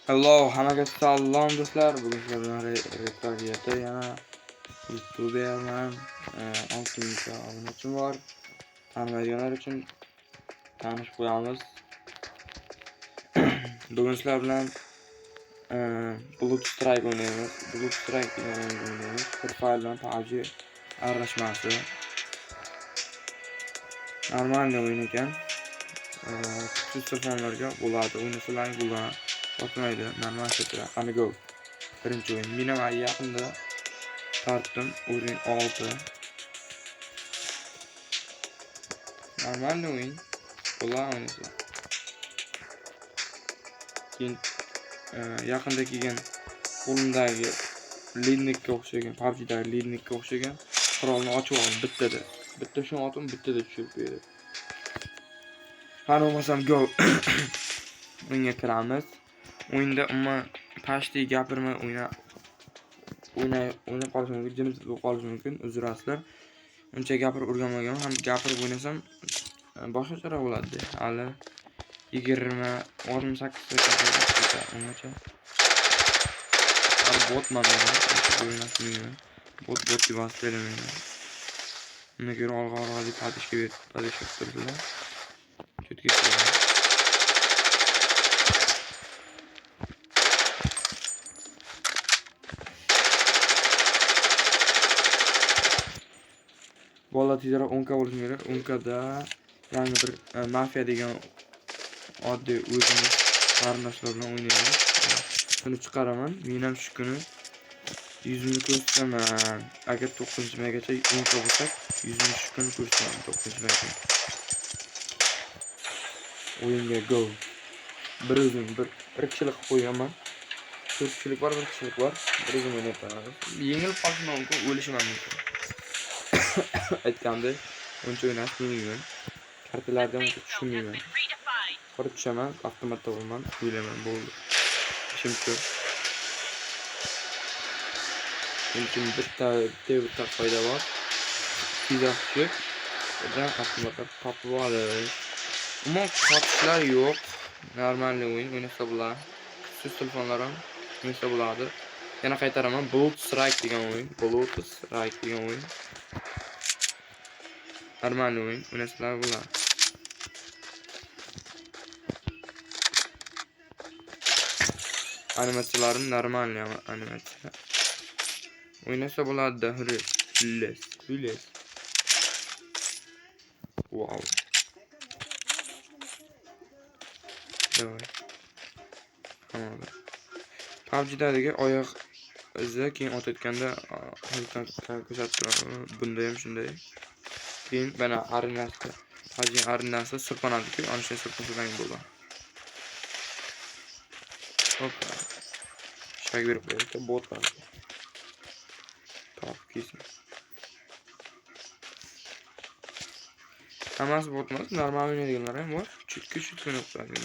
Hello, hammaga salom do'stlar. Bugun sizlar bilan rektagiyada yana YouTuberman 6 obunachi bor. Tanmaydiganlar uchun tanishib qo'yamiz. Bugun sizlar bilan Blood Strike o'ynaymiz. Blood Strike degan o'yin o'ynaymiz. Bir fayl bilan PUBG aralashmasi. Normal o'yin ekan. Kuchsiz telefonlarga bo'ladi. O'ynasalaring bo'ladi. O'tmaydi. Normal shaklda. Qani go. Birinchi o'yin. Men ham yaqinda tartdim. O'yin 6. Normal o'yin. Bo'ladi o'ynasa. Keyin yaqinda kelgan qo'limdagi lidnikka o'xshagan, PUBG'dagi lidnikka o'xshagan qurolni ochib oldim bittada. Bitta shuni otdim, bittada tushib qo'ydi. Qani bo'lmasam go. O'yinga kiramiz. O'yinda umuman pashti gapirmay o'ynab qolish mumkin, jimsiz bo'lib qolish mumkin. Uzrasizlar. Uncha gapirib o'rganmaganman, ham gapirib o'ynasam boshqacharoq bo'ladi. Hali 28 gacha ungacha. Hali botman o'ynashmayman. Bot deb aslayman. Unga ko'ra olg'a deb padishga turdilar. Chetga chiqdim. Bola tezroq 10 bo'lishi kerak. 10 da yangi bir mafiya degan oddiy o'zimiz qarindoshlar bilan o'ynaymiz. Shuni chiqaraman. Men ham shu kuni 100 ming ko'rsataman. Agar 9-maygacha 10 bo'lsak, 100 ming shu kuni ko'rsataman 9-maygacha. O'yinga go. Bir kishilik qilib qo'yganman. 4 kishilik bor, 1 kishilik bor. Bir o'zim o'ynayapman. Yengil qolish mumkin, o'lishim mumkin. Aytganda uncha o'ynash bilmayman. Kartalardan tushunmayman. Qora tushaman, avtomatda bo'laman, o'ylayman bo'ldi. Ishim shu. Lekin bitta foyda bor. Tezroq tushib, birdan avtomatda topib olish. Umuman qotishlar yo'q. Normal o'yin o'ynasa bo'ladi. Siz telefonlar ham o'ynasa bo'ladi. Yana qaytaraman, Blood Strike degan o'yin. Blood Strike degan o'yin. Normal o'yin o'ynasalar bo'ladi. Animatsiyalari normal animatsiya. O'ynasa bo'ladi, hurles. Wow. Davay. Hamma. PUBG'dagi oyoq izi keyin otayotganda ko'rsatib bunda ham shunday. Keyin mana arenasida, PUBG arenasida sirpanadi-ku, ana shu sirpangan bo'ladi. Hop. Shak berib qo'ydi, bot bor. Top kesin. Hammasi bot emas, normal o'ynaydiganlar ham bor. Chutki o'ynab qo'yadi.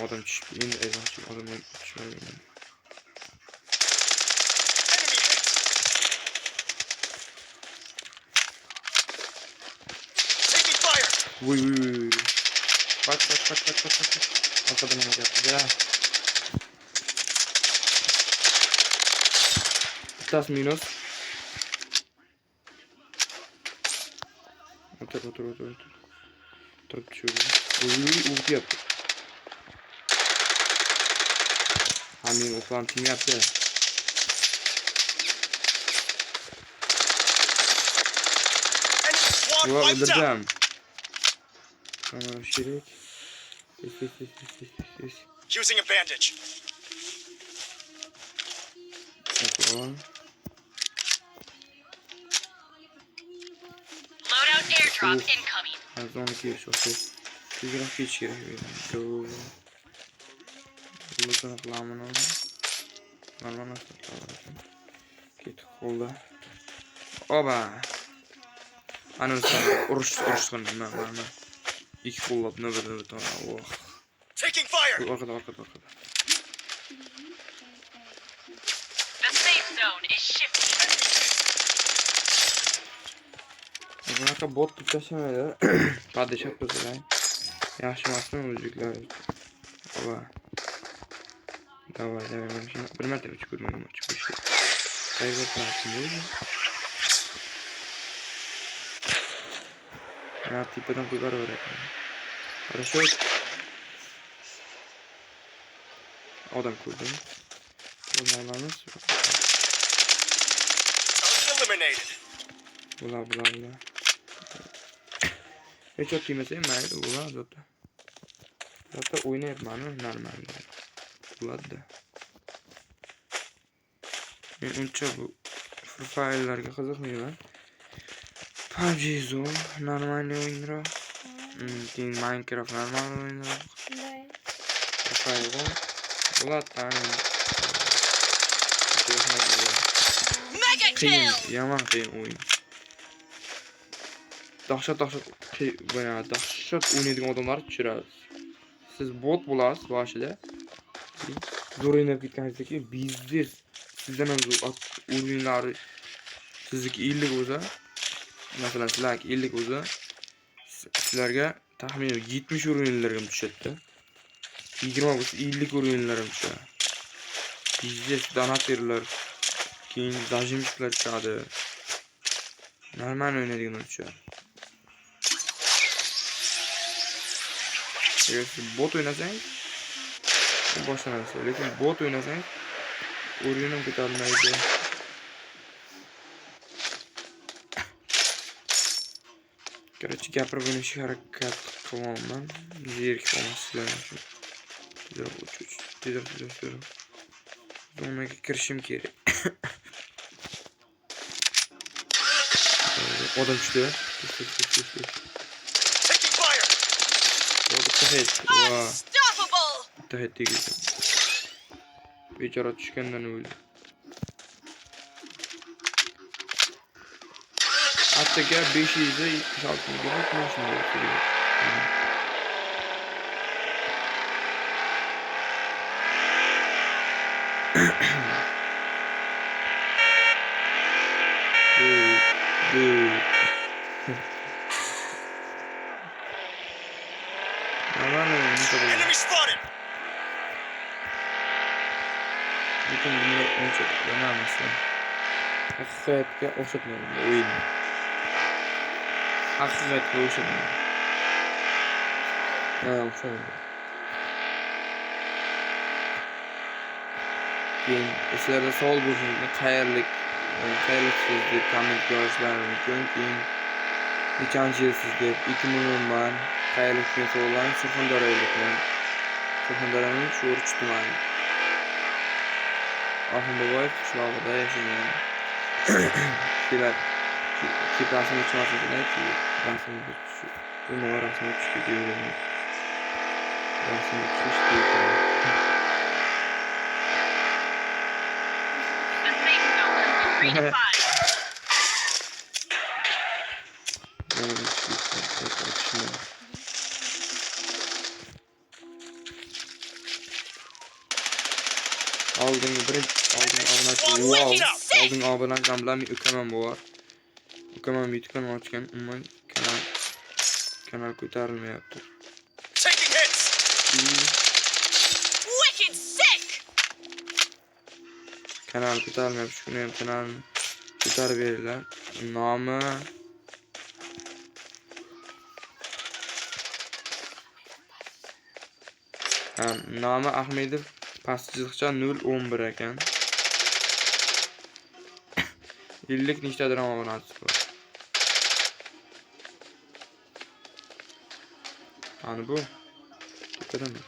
Odam tushib, endi aytmoqchi, odamlar tushmaydi. Voy. Kaç. Arkadan yaptı ya. Tas minus. Otur. Oturup şöyle. Ulti yaptı. Hamin ufam kim yaptı? Yo öldüreceğim. Şirik. Using a bandage. Tamam. Loadout airdrop incoming. Az önceki yaşası. Güzel hiç gerek yok. Bu taraflamını normal nasıl git oldu. Oba. Anırsın uruş ben. İki kullap ne böyle tamam. Oh. Taking fire. Arkada. The safe zone is shifting. Bunlar bot tutuşamıyorlar. Padişah böyle. Yaxshimasmi o'zbeklar? Ova. Davay, mana shuni bir marta uch ko'rmagan uch ko'rishdi. Qayerga qarashim bo'ldi? Ha, tepadan ko'tarib yuboryapman. Хорошо. Odam ko'rdim. Bo'lmaymiz. Eliminated. Bular. Hech kim esa mayli, bular zotda. Zotda o'ynayapman, normal. Bularda. Men uncha bu Free Fire'larga qiziqmayman. PUBG zo'r, normal o'yinroq. Keyin Minecraft normal o'yinroq. Free Fire bulardan Mega kill! Yaman qiyin o'yin. Dahshat o'ynaydigan odamlarni tushirasiz. Siz bot bo'lasiz boshida. Zo'r o'ynab ketganingizdagi biznes sizdan ham zo'r o'yinlari sizniki 50 bo'lsa, masalan sizlarga 50 bo'lsa, sizlarga taxminan 70 o'yinlarga tushadi. 20 bo'lsa 50 o'yinlarga tushadi. Biznes donatorlar, keyin zajimchilar chiqadi. Normal o'ynaydiganlar tushadi. Agar siz bot o'ynasangiz boshqa narsa, lekin bot o'ynasangiz o'yinim ko'tarilmaydi. Короче, gapirib o'ynashga harakat qilyapman. Zerikib olmasizlar uchun. Tezroq. Zonaga kirishim kerak. Odam tushdi. Taking fire. Unstoppable! Tahet tegildi. Bechora tushgandan o'ldi. Ataga 576 ga mashina yo'q. Enemy spotted. Lekin bunga uncha o'ynamasdan. Haqiqatga o'xshatmaydi o'yin. Haqiqatga o'xshatmaydi. O'xshamaydi. Keyin sizlarda savol bo'lsa, qayerliksiz deb kommentga yozishlaringiz mumkin. Keyin nechanchi yilsiz deb 2010 qayerlikdan so'ralang, Surxondaryolikman. Surxondaryoning Sho'rchi tumani. Ahmedboyev qishlog'ida yashagan. Sizlar rasmni chiqarsangiz, rasmni tushib ketadi. Rasmni tushib ketadi. The safe zone has been redefined. Oldin obunachilar bilan ukamam bor. Ukamam YouTube kanal ochgan, umuman kanal ko'tarilmayapti. Taking hits. Wicked sick! Kanal ko'tarilmayapti, shuni ham kanalni ko'tarib beringlar. Nomi Ahmedov pastki chiziqcha 011 ekan. 50 nechtadir obunachisi bor. Ana bu. Ko'radimi?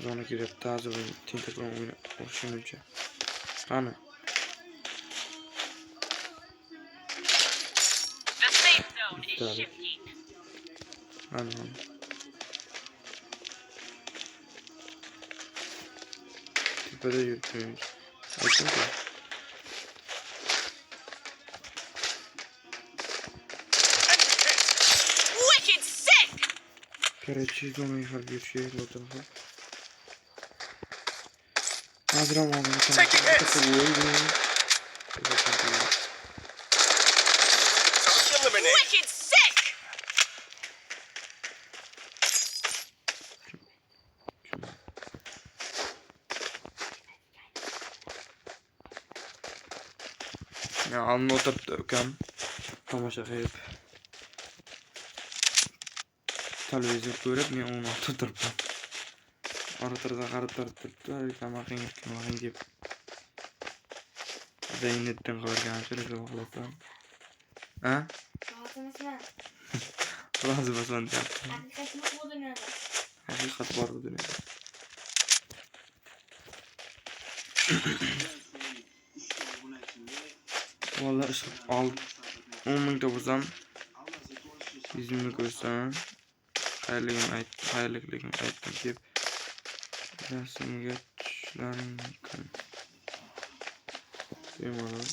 Zona kirib ta'zir tintakon o'yna o'xshamaycha. Qani? The safe zone is shifting. Ana. Tepada yuribmiz. Ayting-ku. Wicked sick! Короче, zonaga qarab yurishga o'tirib. Hozir ham Taking hits. eliminated. Wicked sick! Ya alnı oturttu ukam. Tomosha qilib. Televizor ko'rib, men uni o'tiribman. Oratirda qarab turibdi, reklama qilgan deb. Zeyniddin ko'rgancha reklama qilyapman. Ha? Rozi bo'lsin deyapti. Haqiqat bor bu dunyoda. Vallahi ish ol 10 mingta bo'lsam 100 ming ko'rsam xayrligim aytdim deb rasmga tushishlaring mumkin. Bemalol.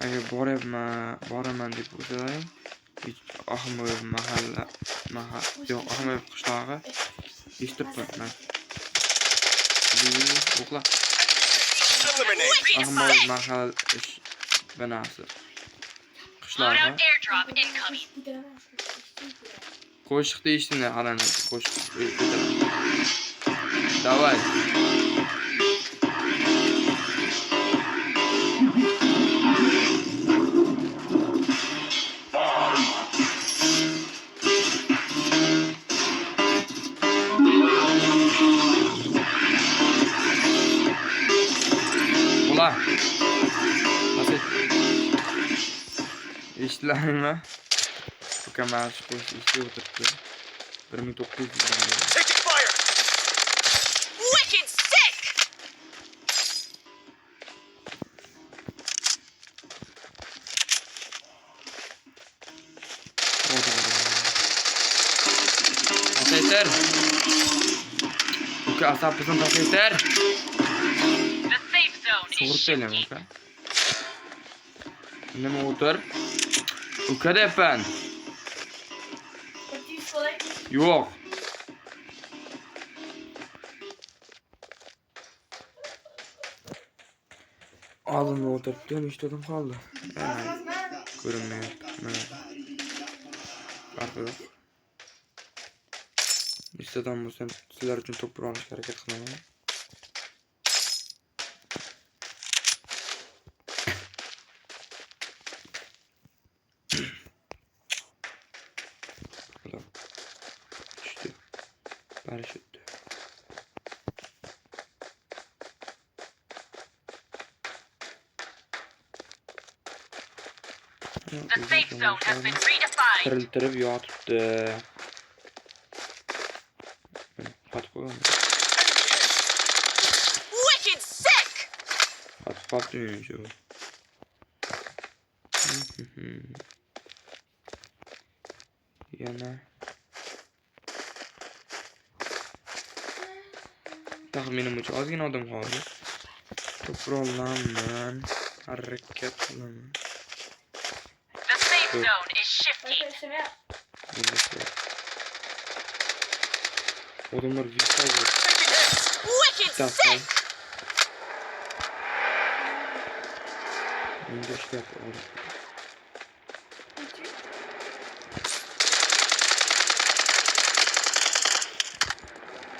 Agar boraman deb o'ylasang, Ahmoyev yo'q, Ahmoyev qishlog'i eshitibman. O'qla. Eliminated. Ahmoyev mahal ish binasi. Qishlog'i. Loadout airdrop incoming. Qo'shiq deyishdi, qarang, qo'shiq. Davay. Ulan. Nasıl? İşlerimle mükemmel işi oturttu. 1900 lira. Taking fire. Wicked sick! Pasayter. Uka asap bizim pasayter. The safe zone is Soğurt söyleme shifting. Uka. Nime otur. Uka da ben. Yok. Ağzımda oturup diyorum işte adam kaldı. Görünmüyor. Farkı yok. İstedim bu sen sizler için top almış hareket kılmamı. Düştü. Paraşüttü. The safe zone has been redefined. Tırıltırıp yağ tuttu. Hadi koyalım. Wicked sick! Hadi patlıyor şu. Yana. Tahminim uç azgın adam kaldı. Toprağlanman. Hareket kılaman. The safe zone is shifting. Adamlar vista var. Taking hits. Wicked Tamam. sick! Önce işte yap.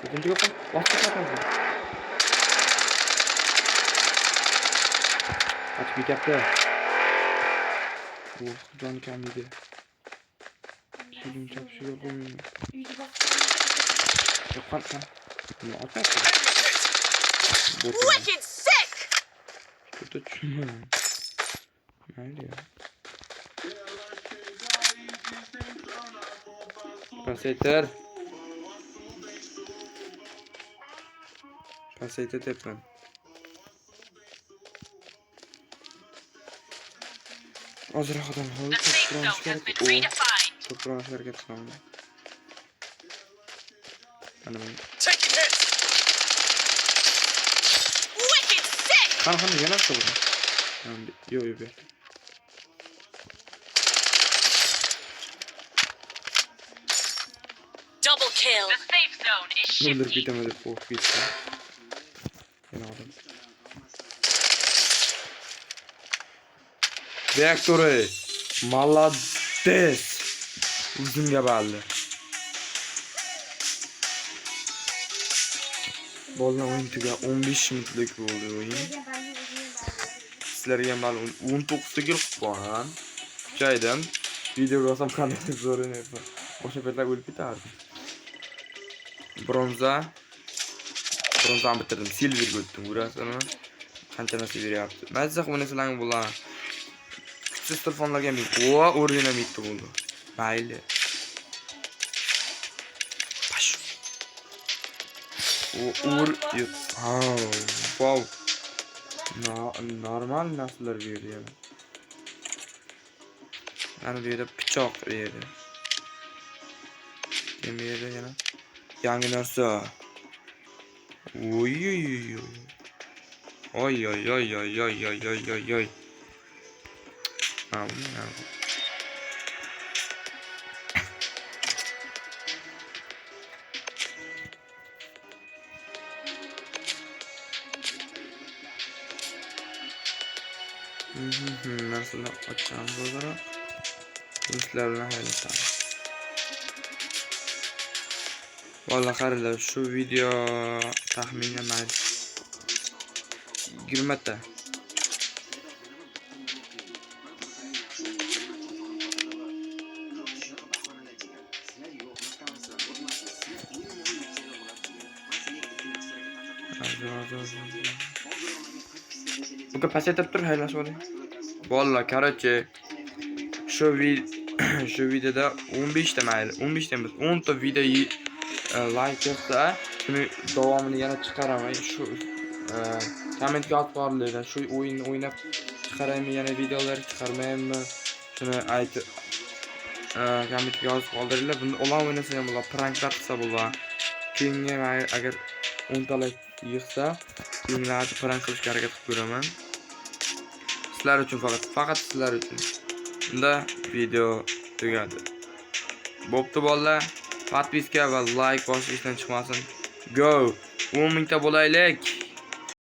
Bugün yok mu? Bastı kapalı. Aç bir yaptı. Can kendiydi. Şuradan çapışıyor bu. Yok lan sen. Bunu atarsın. Wicked sick! Burada şunu. Nerede ya? Pasayter. Pasayter tepen. Azra kadar oldu. The safe zone has been redefined. Toprağa hareket kaldı. Hani ben. Taking hits. Wicked sick! Kan yanar sonra. Yani yo bir. Double kill. The safe zone is Nedir shifting. bitemedi bu bitti. Yine aldım. Reaktörü. Молодец. O'zimga balli. Bo'lgan o'yin tuga 15 minutlik bo'ldi o'yin. Sizlarga ma'lum 19 ta gol qilgan. Joydan videoga olsam qanday zo'r edi. O'sha paytlar o'lib ketardim. Bronzani bitirdim. Silverga o'tdim. Ko'rasizmi? Qancha narsa beryapti. Mazza o'ynasalaring bular. Kuchsiz telefonlarga men o'rganamay bo'ldi. Mayli. Wow. Normal narsalar berdi. Ana bu yerda pichoq berdi. Nima berdi yana? Yangi narsa. Oy. Narsalar ochamiz o'zaro. Sizlar bilan xayrlashamiz. Vallahi qaranglar, shu video taxminan 20 ta. Buga pasaytirib tur, xayrlashib oling. Vallahi, короче, shu videoda 15 ta mayli, 15 ta emas, 10 ta video like qilsa, shuni davomini yana chiqaraman. Shu kommentga yozib qo'yinglar. Shu o'yinni o'ynab chiqaraymi, yana videolar chiqarmaymi? Shuni aytib kommentga yozib qoldiringlar. Buni olan o'ynasa ham bo'lar, pranklar qilsa bo'lar. Keyingi agar 10 ta like yig'sa, keyingi prank qilishga harakat qilib ko'raman. Sizlar uchun faqat sizlar uchun. Unda video tugadi. Bo'pti bolalar. Podpiska va like bosishdan chiqmasin. Go! 10 mingta bo'laylik.